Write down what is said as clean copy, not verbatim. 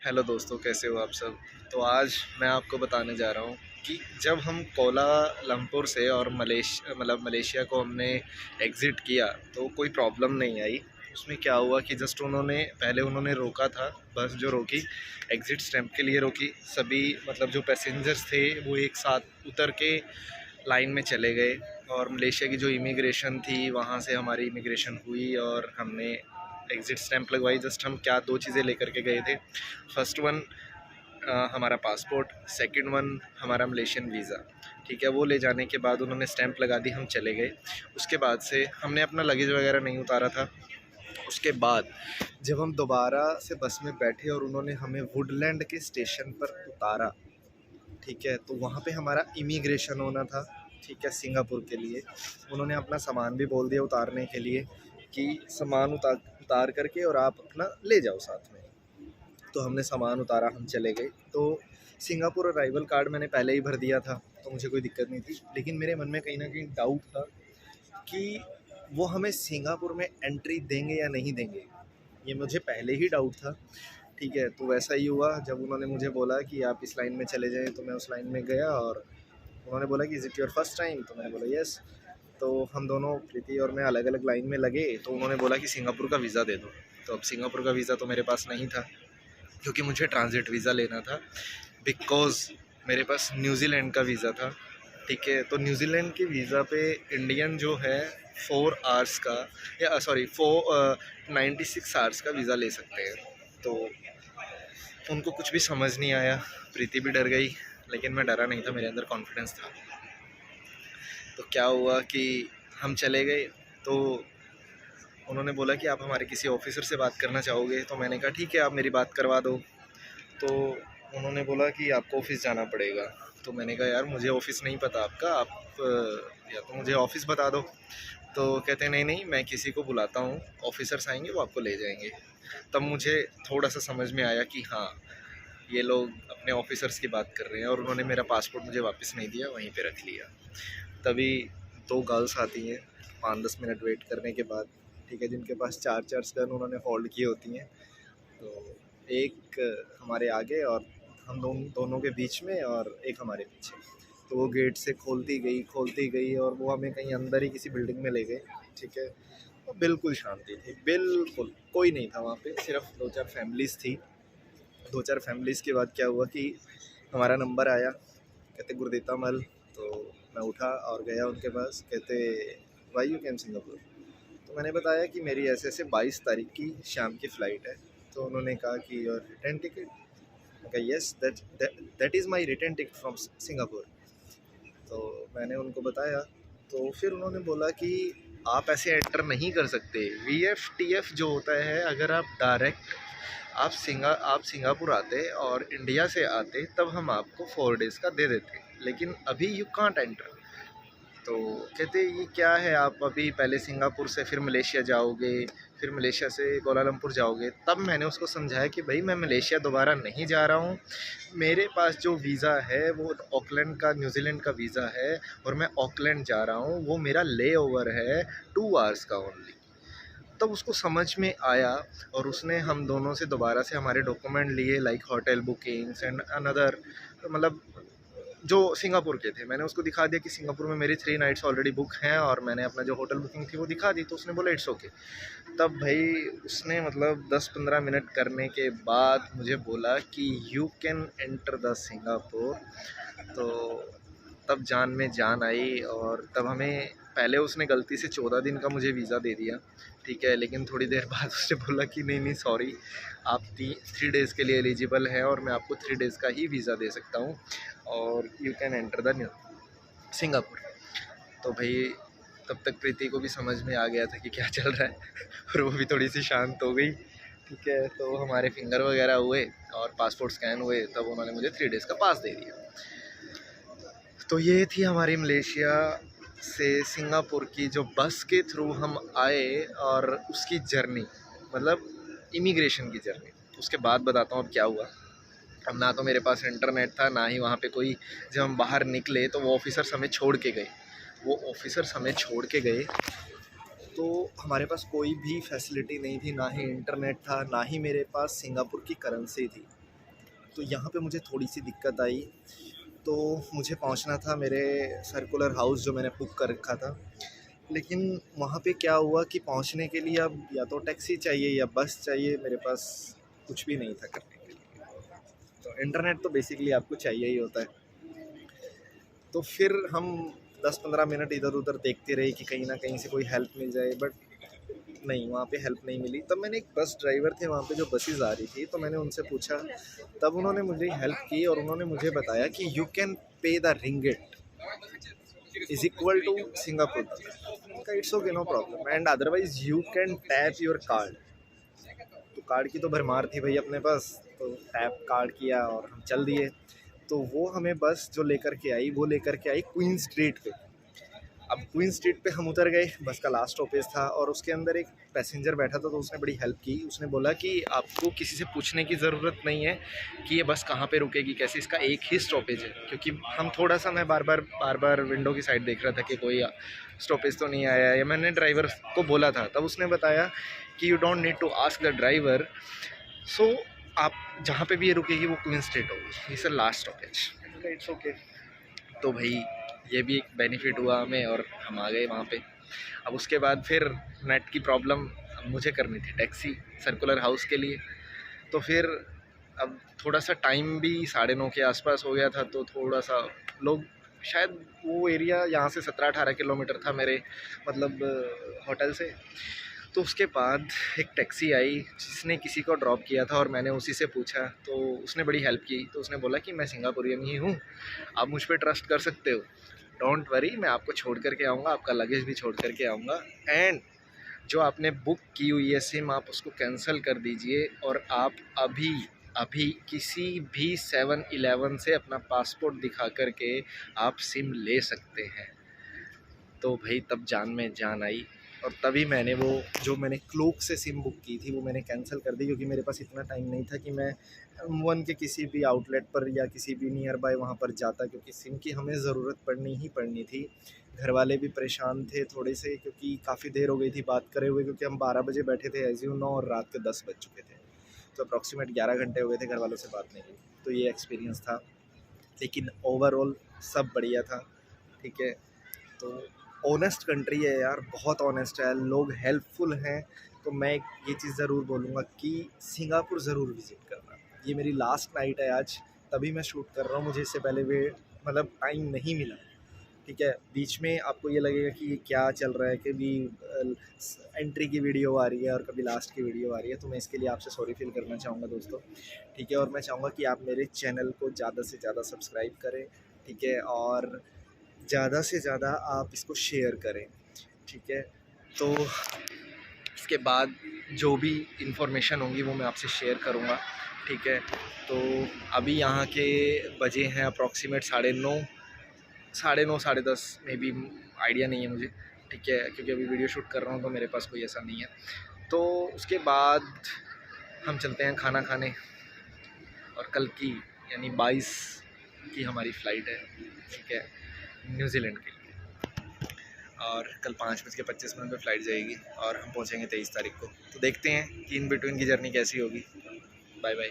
Hello दोस्तों, कैसे हो आप सब। तो आज मैं आपको बताने जा रहा हूँ कि जब हम कोलालमपुर से और मलेशिया को हमने एग्ज़िट किया तो कोई प्रॉब्लम नहीं आई। उसमें क्या हुआ कि जस्ट उन्होंने रोका था, बस जो रोकी एग्ज़िट स्टैंप के लिए रोकी। सभी जो पैसेंजर्स थे वो एक साथ उतर के लाइन में चले गए और मलेशिया की जो इमिग्रेशन थी वहाँ से हमारी इमिग्रेशन हुई और हमने एग्ज़िट स्टैंप लगवाई। जस्ट हम क्या दो चीज़ें लेकर के गए थे। फर्स्ट वन हमारा पासपोर्ट, सेकंड वन हमारा मलेशियन वीज़ा। ठीक है, वो ले जाने के बाद उन्होंने स्टैंप लगा दी, हम चले गए। उसके बाद से हमने अपना लगेज वगैरह नहीं उतारा था। उसके बाद जब हम दोबारा से बस में बैठे और उन्होंने हमें वुडलैंड के स्टेशन पर उतारा, ठीक है, तो वहाँ पे हमारा इमिग्रेशन होना था। ठीक है, सिंगापुर के लिए उन्होंने अपना सामान भी बोल दिया उतारने के लिए कि सामान उतार करके और आप अपना ले जाओ साथ में। तो हमने सामान उतारा, हम चले गए। तो सिंगापुर अराइवल कार्ड मैंने पहले ही भर दिया था तो मुझे कोई दिक्कत नहीं थी, लेकिन मेरे मन में कहीं ना कहीं डाउट था कि वो हमें सिंगापुर में एंट्री देंगे या नहीं देंगे। ये मुझे पहले ही डाउट था। ठीक है, तो वैसा ही हुआ। जब उन्होंने मुझे बोला कि आप इस लाइन में चले जाएं तो मैं उस लाइन में गया और उन्होंने बोला कि is it your first time, तो मैंने बोला यस। तो हम दोनों, प्रीति और मैं, अलग अलग लाइन में लगे। तो उन्होंने बोला कि सिंगापुर का वीज़ा दे दो। तो अब सिंगापुर का वीज़ा तो मेरे पास नहीं था क्योंकि मुझे ट्रांज़िट वीज़ा लेना था, बिकॉज़ मेरे पास न्यूज़ीलैंड का वीज़ा था। ठीक है, तो न्यूज़ीलैंड के वीज़ा पे इंडियन जो है 4 आवर्स का या सॉरी 96 आवर्स का वीज़ा ले सकते हैं। तो उनको कुछ भी समझ नहीं आया, प्रीति भी डर गई, लेकिन मैं डरा नहीं था, मेरे अंदर कॉन्फिडेंस था। तो क्या हुआ कि हम चले गए। तो उन्होंने बोला कि आप हमारे किसी ऑफिसर से बात करना चाहोगे। तो मैंने कहा ठीक है, आप मेरी बात करवा दो। तो उन्होंने बोला कि आपको ऑफ़िस जाना पड़ेगा। तो मैंने कहा यार मुझे ऑफ़िस नहीं पता आपका, आप या तो मुझे ऑफ़िस बता दो। तो कहते नहीं नहीं, मैं किसी को बुलाता हूँ, ऑफिसर्स आएंगे वो आपको ले जाएंगे। तब मुझे थोड़ा सा समझ में आया कि हाँ, ये लोग अपने ऑफिसर्स की बात कर रहे हैं। और उन्होंने मेरा पासपोर्ट मुझे वापस नहीं दिया, वहीं पे रख लिया। तभी 2 गर्ल्स आती हैं 5-10 मिनट वेट करने के बाद, ठीक है, जिनके पास 4 गन उन्होंने होल्ड की होती हैं। तो एक हमारे आगे और हम दोनों के बीच में और एक हमारे पीछे। तो वो गेट से खोलती गई और वो हमें कहीं अंदर ही किसी बिल्डिंग में ले गए। ठीक है, और बिल्कुल शांति थी, बिल्कुल कोई नहीं था वहाँ पे, सिर्फ 2-4 फैमिलीज़ थी। 2-4 फैमिलीज़ के बाद क्या हुआ कि हमारा नंबर आया, कहते गुरदीता मल। तो मैं उठा और गया उनके पास। कहते वाई यू केम सिंगापुर। तो मैंने बताया कि मेरी ऐसे ऐसे 22 तारीख की शाम की फ़्लाइट है। तो उन्होंने कहा कि योर रिटर्न टिकट। मैंने कहा yes, that is my return ticket from Singapore. तो मैंने उनको बताया। तो फिर उन्होंने बोला कि आप ऐसे एंटर नहीं कर सकते, VFTF जो होता है, अगर आप डायरेक्ट आप सिंगापुर आते और इंडिया से आते तब हम आपको 4 डेज़ का दे देते, लेकिन अभी यू कांट एंटर। तो कहते ये क्या है, आप अभी पहले सिंगापुर से फिर मलेशिया जाओगे, फिर मलेशिया से कोलालमपुर जाओगे। तब मैंने उसको समझाया कि भाई मैं मलेशिया दोबारा नहीं जा रहा हूँ, मेरे पास जो वीज़ा है वो ऑकलैंड का, न्यूजीलैंड का वीज़ा है और मैं ऑकलैंड जा रहा हूँ, वो मेरा ले ओवर है 2 आवर्स का ओनली। तब उसको समझ में आया और उसने हम दोनों से दोबारा से हमारे डॉक्यूमेंट लिए, like hotel bookings and another, मतलब जो सिंगापुर के थे। मैंने उसको दिखा दिया कि सिंगापुर में मेरी 3 नाइट्स ऑलरेडी बुक हैं और मैंने अपना जो होटल बुकिंग थी वो दिखा दी। तो उसने बोला इट्स ओके। तब भाई उसने 10-15 मिनट करने के बाद मुझे बोला कि you can enter the Singapore. तो तब जान में जान आई। और तब हमें, पहले उसने गलती से 14 दिन का मुझे वीज़ा दे दिया, ठीक है, लेकिन थोड़ी देर बाद उसने बोला कि नहीं नहीं सॉरी, आप 3 डेज़ के लिए एलिजिबल हैं और मैं आपको 3 डेज़ का ही वीज़ा दे सकता हूँ और you can enter the new Singapore. तो भाई तब तक प्रीति को भी समझ में आ गया था कि क्या चल रहा है और वो भी थोड़ी सी शांत हो गई। ठीक है, तो हमारे फिंगर वगैरह हुए और पासपोर्ट स्कैन हुए, तब उन्होंने मुझे 3 डेज़ का पास दे दिया। तो ये थी हमारी मलेशिया से सिंगापुर की जो बस के थ्रू हम आए और उसकी जर्नी, मतलब इमिग्रेशन की जर्नी। उसके बाद बताता हूँ अब क्या हुआ। अब ना तो मेरे पास इंटरनेट था, ना ही वहाँ पे कोई, जब हम बाहर निकले तो वो ऑफिसर्स हमें छोड़ के गए। तो हमारे पास कोई भी फैसिलिटी नहीं थी, ना ही इंटरनेट था, ना ही मेरे पास सिंगापुर की करेंसी थी। तो यहाँ पे मुझे थोड़ी सी दिक्कत आई। तो मुझे पहुँचना था मेरे सर्कुलर हाउस जो मैंने बुक कर रखा था, लेकिन वहाँ पे क्या हुआ कि पहुँचने के लिए अब या तो टैक्सी चाहिए या बस चाहिए, मेरे पास कुछ भी नहीं था करने के लिए। तो इंटरनेट तो बेसिकली आपको चाहिए ही होता है। तो फिर हम 10-15 मिनट इधर-उधर देखते रहे कि कहीं न कहीं से कोई हेल्प मिल जाए, बट नहीं, वहाँ पे हेल्प नहीं मिली। तब मैंने एक बस ड्राइवर थे वहाँ पे जो बसेस आ रही थी, तो मैंने उनसे पूछा, तब उन्होंने मुझे हेल्प की और उन्होंने मुझे बताया कि you can pay the ringgit is equal to Singapore. It's okay, no problem, and otherwise you can tap your card. तो कार्ड की तो भरमार थी भाई अपने पास, तो टैप कार्ड किया और हम चल दिए। तो वो हमें बस जो लेकर के आई, वो लेकर के आई क्वीन स्ट्रीट पे। अब क्वीन स्ट्रीट पे हम उतर गए, बस का लास्ट स्टॉपेज था और उसके अंदर एक पैसेंजर बैठा था, तो उसने बड़ी हेल्प की। उसने बोला कि आपको किसी से पूछने की ज़रूरत नहीं है कि ये बस कहाँ पे रुकेगी, कैसे, इसका एक ही स्टॉपेज है। क्योंकि हम थोड़ा सा, मैं बार बार विंडो की साइड देख रहा था कि कोई स्टॉपेज तो नहीं आया है। मैंने ड्राइवर को बोला था, तब उसने बताया कि you don't need to ask the driver, so आप जहाँ पे भी ये रुकेगी वो क्वीन स्ट्रीट होगी, it's last stoppage. It's okay. तो भाई ये भी एक बेनिफिट हुआ हमें और हम आ गए वहाँ पे। अब उसके बाद फिर नेट की प्रॉब्लम मुझे करनी थी टैक्सी सर्कुलर हाउस के लिए। तो फिर अब थोड़ा सा टाइम भी 9:30 के आसपास हो गया था, तो थोड़ा सा लोग शायद, वो एरिया यहाँ से 17-18 किलोमीटर था मेरे मतलब होटल से। तो उसके बाद एक टैक्सी आई जिसने किसी को ड्रॉप किया था और मैंने उसी से पूछा, तो उसने बड़ी हेल्प की। तो उसने बोला कि मैं सिंगापुरियन ही हूँ, आप मुझ पर ट्रस्ट कर सकते हो, डोंट वरी, मैं आपको छोड़ करके आऊँगा, आपका लगेज भी छोड़ करके आऊँगा, एंड जो आपने बुक की हुई है सिम, आप उसको कैंसिल कर दीजिए और आप अभी अभी किसी भी 7-Eleven से अपना पासपोर्ट दिखा करके आप सिम ले सकते हैं। तो भाई तब जान में जान आई और तभी मैंने वो जो मैंने क्लोक से सिम बुक की थी वो मैंने कैंसिल कर दी, क्योंकि मेरे पास इतना टाइम नहीं था कि मैं M1 के किसी भी आउटलेट पर या किसी भी नियर बाय वहाँ पर जाता, क्योंकि सिम की हमें ज़रूरत पड़नी ही पड़नी थी। घर वाले भी परेशान थे थोड़े से, क्योंकि काफ़ी देर हो गई थी बात करे हुए, क्योंकि हम 12 बजे बैठे थे एज यू नो और रात के 10 बज चुके थे, तो अप्रॉक्सीमेट 11 घंटे हो गए थे घर वालों से बात नहीं हुई। तो ये एक्सपीरियंस था, लेकिन ओवरऑल सब बढ़िया था। ठीक है, तो ऑनेस्ट कंट्री है यार, बहुत ऑनेस्ट है, लोग हेल्पफुल हैं। तो मैं ये चीज़ ज़रूर बोलूँगा कि सिंगापुर ज़रूर विज़िट करना। ये मेरी लास्ट नाइट है आज, तभी मैं शूट कर रहा हूँ, मुझे इससे पहले वे मतलब टाइम नहीं मिला। ठीक है, बीच में आपको ये लगेगा कि ये क्या चल रहा है, कभी एंट्री की वीडियो आ रही है और कभी लास्ट की वीडियो आ रही है, तो मैं इसके लिए आपसे सॉरी फील करना चाहूँगा दोस्तों। ठीक है, और मैं चाहूँगा कि आप मेरे चैनल को ज़्यादा से ज़्यादा सब्सक्राइब करें। ठीक है, और ज़्यादा से ज़्यादा आप इसको शेयर करें। ठीक है, तो इसके बाद जो भी इंफॉर्मेशन होंगी वो मैं आपसे शेयर करूँगा। ठीक है, तो अभी यहाँ के बजे हैं अप्रॉक्सीमेट 9:30, 9:30 10:30 मे बी, आइडिया नहीं है मुझे। ठीक है, क्योंकि अभी वीडियो शूट कर रहा हूँ तो मेरे पास कोई ऐसा नहीं है। तो उसके बाद हम चलते हैं खाना खाने, और कल की यानी 22 की हमारी फ़्लाइट है। ठीक है, न्यूज़ीलैंड के लिए, और कल 5:25 पे फ़्लाइट जाएगी और हम पहुंचेंगे 23 तारीख को। तो देखते हैं कि इन बिटवीन की जर्नी कैसी होगी। Bye bye.